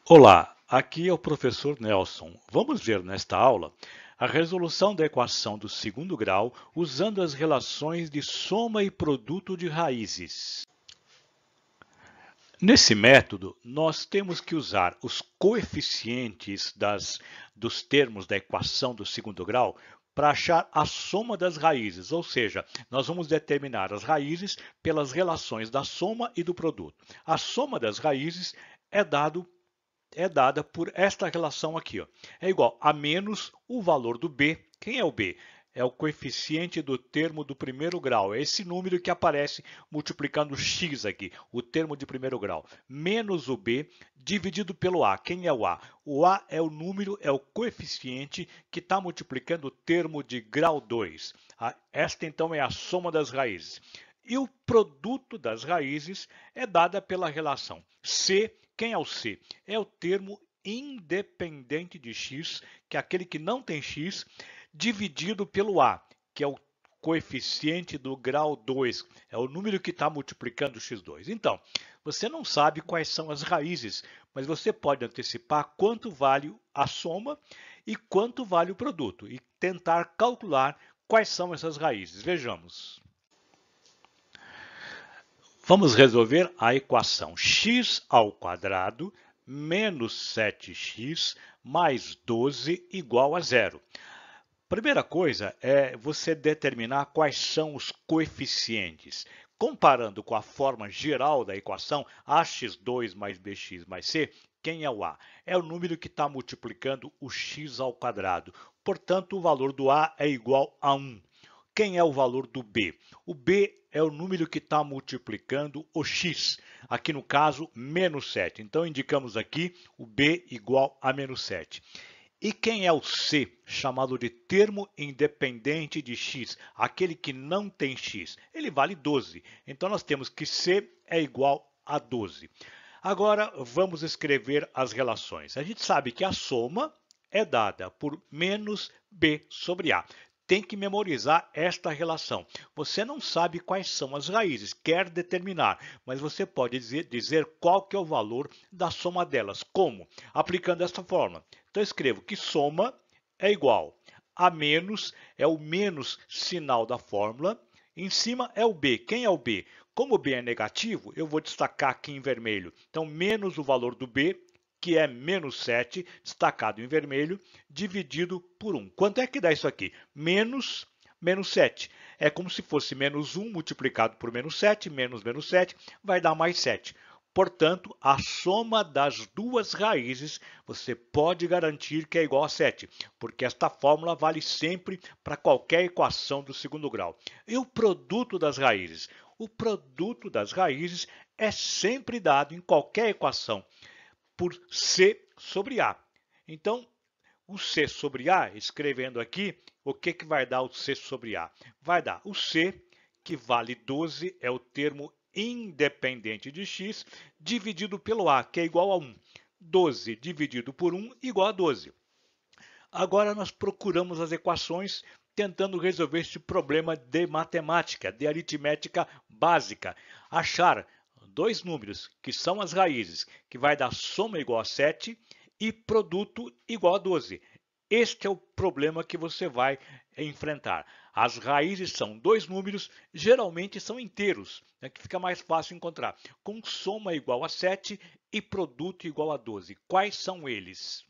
Olá, aqui é o professor Nelson. Vamos ver nesta aula a resolução da equação do segundo grau usando as relações de soma e produto de raízes. Nesse método, nós temos que usar os coeficientes dos termos da equação do segundo grau para achar a soma das raízes, ou seja, nós vamos determinar as raízes pelas relações da soma e do produto. A soma das raízes é dada por esta relação aqui. Ó. É igual a menos o valor do b. Quem é o b? É o coeficiente do termo do primeiro grau. É esse número que aparece multiplicando x aqui, o termo de primeiro grau. Menos o b dividido pelo a. Quem é o a? O a é o número, é o coeficiente que está multiplicando o termo de grau 2. Esta, então, é a soma das raízes. E o produto das raízes é dada pela relação c. Quem é o c? É o termo independente de x, que é aquele que não tem x, dividido pelo a, que é o coeficiente do grau 2, é o número que está multiplicando x2. Então, você não sabe quais são as raízes, mas você pode antecipar quanto vale a soma e quanto vale o produto, e tentar calcular quais são essas raízes. Vejamos. Vamos resolver a equação x ao quadrado menos 7x mais 12 igual a zero. Primeira coisa é você determinar quais são os coeficientes. Comparando com a forma geral da equação, ax2 mais bx mais c, quem é o a? É o número que está multiplicando o x ao quadrado. Portanto, o valor do a é igual a 1. Quem é o valor do b? O b é o número que está multiplicando o x, aqui no caso, menos 7. Então, indicamos aqui o b igual a menos 7. E quem é o c, chamado de termo independente de x, aquele que não tem x? Ele vale 12. Então, nós temos que c é igual a 12. Agora, vamos escrever as relações. A gente sabe que a soma é dada por menos b sobre a. Tem que memorizar esta relação. Você não sabe quais são as raízes, quer determinar, mas você pode dizer qual que é o valor da soma delas. Como? Aplicando esta fórmula. Então, eu escrevo que soma é igual a menos, é o menos sinal da fórmula, em cima é o b. Quem é o b? Como o b é negativo, eu vou destacar aqui em vermelho. Então, menos o valor do b, que é menos 7, destacado em vermelho, dividido por 1. Quanto é que dá isso aqui? Menos 7. É como se fosse menos 1 multiplicado por menos 7, menos 7, vai dar mais 7. Portanto, a soma das duas raízes você pode garantir que é igual a 7, porque esta fórmula vale sempre para qualquer equação do segundo grau. E o produto das raízes? O produto das raízes é sempre dado em qualquer equação por C sobre A. Então, o C sobre A, escrevendo aqui, o que vai dar o C sobre A? Vai dar o C, que vale 12, é o termo independente de x, dividido pelo A, que é igual a 1. 12 dividido por 1 igual a 12. Agora nós procuramos as equações tentando resolver este problema de matemática, de aritmética básica. Achar dois números, que são as raízes, que vai dar soma igual a 7 e produto igual a 12. Este é o problema que você vai enfrentar. As raízes são dois números, geralmente são inteiros, que fica mais fácil encontrar, com soma igual a 7 e produto igual a 12. Quais são eles?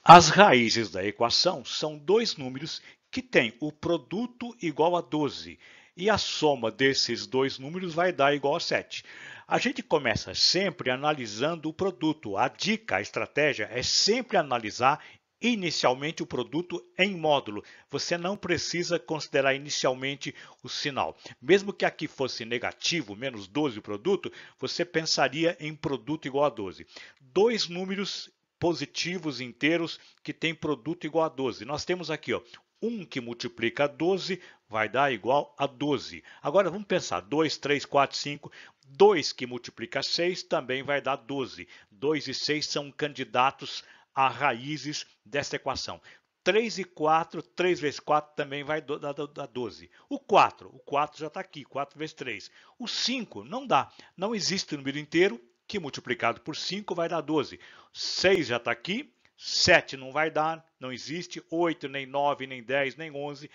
As raízes da equação são dois números que têm o produto igual a 12 e a soma desses dois números vai dar igual a 7. A gente começa sempre analisando o produto. A dica, a estratégia é sempre analisar inicialmente o produto em módulo. Você não precisa considerar inicialmente o sinal. Mesmo que aqui fosse negativo, menos 12 o produto, você pensaria em produto igual a 12. Dois números positivos inteiros que têm produto igual a 12. Nós temos aqui, ó, 1 que multiplica 12 vai dar igual a 12. Agora vamos pensar, 2, 3, 4, 5, 2 que multiplica 6 também vai dar 12. 2 e 6 são candidatos a raízes dessa equação. 3 e 4, 3 vezes 4 também vai dar 12. O 4 já está aqui, 4 vezes 3. O 5 não dá, não existe número inteiro que multiplicado por 5 vai dar 12. 6 já está aqui, 7 não vai dar, não existe, 8, nem 9, nem 10, nem 11,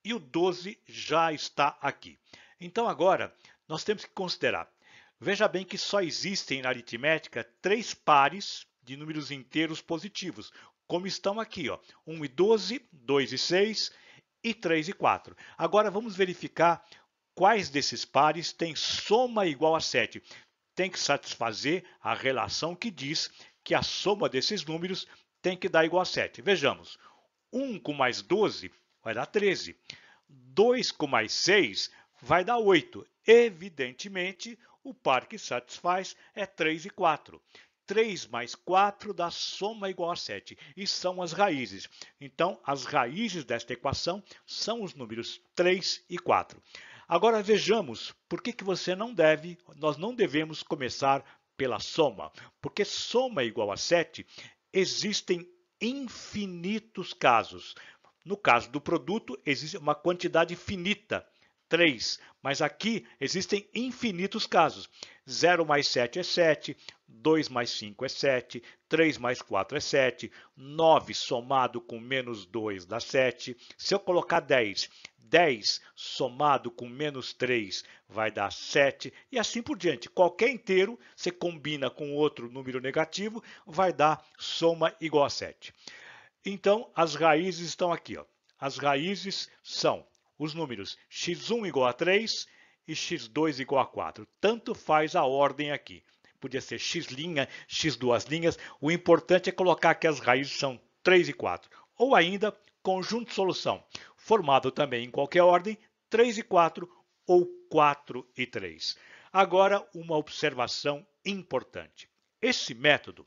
e o 12 já está aqui. Então agora nós temos que considerar. Veja bem que só existem na aritmética 3 pares de números inteiros positivos, como estão aqui, ó, 1 e 12, 2 e 6 e 3 e 4. Agora vamos verificar quais desses pares têm soma igual a 7. Tem que satisfazer a relação que diz que a soma desses números tem que dar igual a 7. Vejamos, 1 com mais 12 vai dar 13. 2 com mais 6 vai dar 8. Evidentemente, o par que satisfaz é 3 e 4. 3 mais 4 dá soma igual a 7, e são as raízes. Então, as raízes desta equação são os números 3 e 4. Agora vejamos por que nós não devemos começar pela soma. Porque soma igual a 7, existem infinitos casos. No caso do produto, existe uma quantidade finita, 3, mas aqui existem infinitos casos. 0 mais 7 é 7, 2 mais 5 é 7, 3 mais 4 é 7, 9 somado com menos 2 dá 7. Se eu colocar 10, 10 somado com menos 3 vai dar 7, e assim por diante. Qualquer inteiro, você combina com outro número negativo, vai dar soma igual a 7. Então, as raízes estão aqui, ó. As raízes são os números x1 igual a 3 e x2 igual a 4. Tanto faz a ordem aqui. Podia ser x', x2'. O importante é colocar que as raízes são 3 e 4. Ou ainda, conjunto de solução, formado também em qualquer ordem, 3 e 4 ou 4 e 3. Agora, uma observação importante. Esse método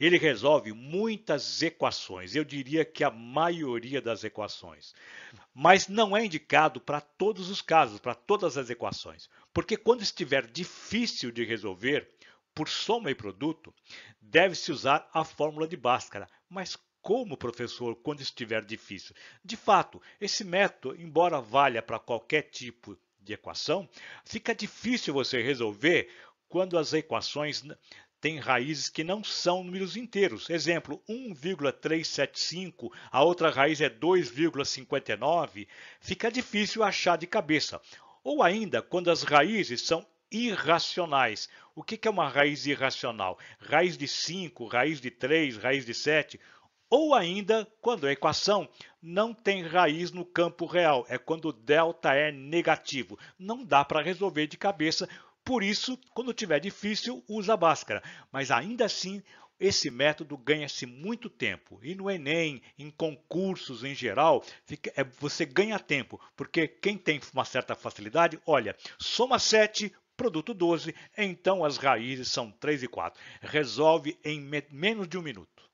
ele resolve muitas equações, eu diria que a maioria das equações. Mas não é indicado para todos os casos, para todas as equações. Porque quando estiver difícil de resolver, por soma e produto, deve-se usar a fórmula de Bhaskara. Mas como, professor, quando estiver difícil? De fato, esse método, embora valha para qualquer tipo de equação, fica difícil você resolver quando as equações tem raízes que não são números inteiros. Exemplo, 1,375, a outra raiz é 2,59. Fica difícil achar de cabeça. Ou ainda, quando as raízes são irracionais. O que é uma raiz irracional? Raiz de 5, raiz de 3, raiz de 7. Ou ainda, quando a equação não tem raiz no campo real. É quando delta é negativo. Não dá para resolver de cabeça. Por isso, quando tiver difícil, usa a Bhaskara. Mas ainda assim, esse método ganha-se muito tempo. E no Enem, em concursos em geral, você ganha tempo. Porque quem tem uma certa facilidade, olha, soma 7, produto 12, então as raízes são 3 e 4. Resolve em menos de 1 minuto.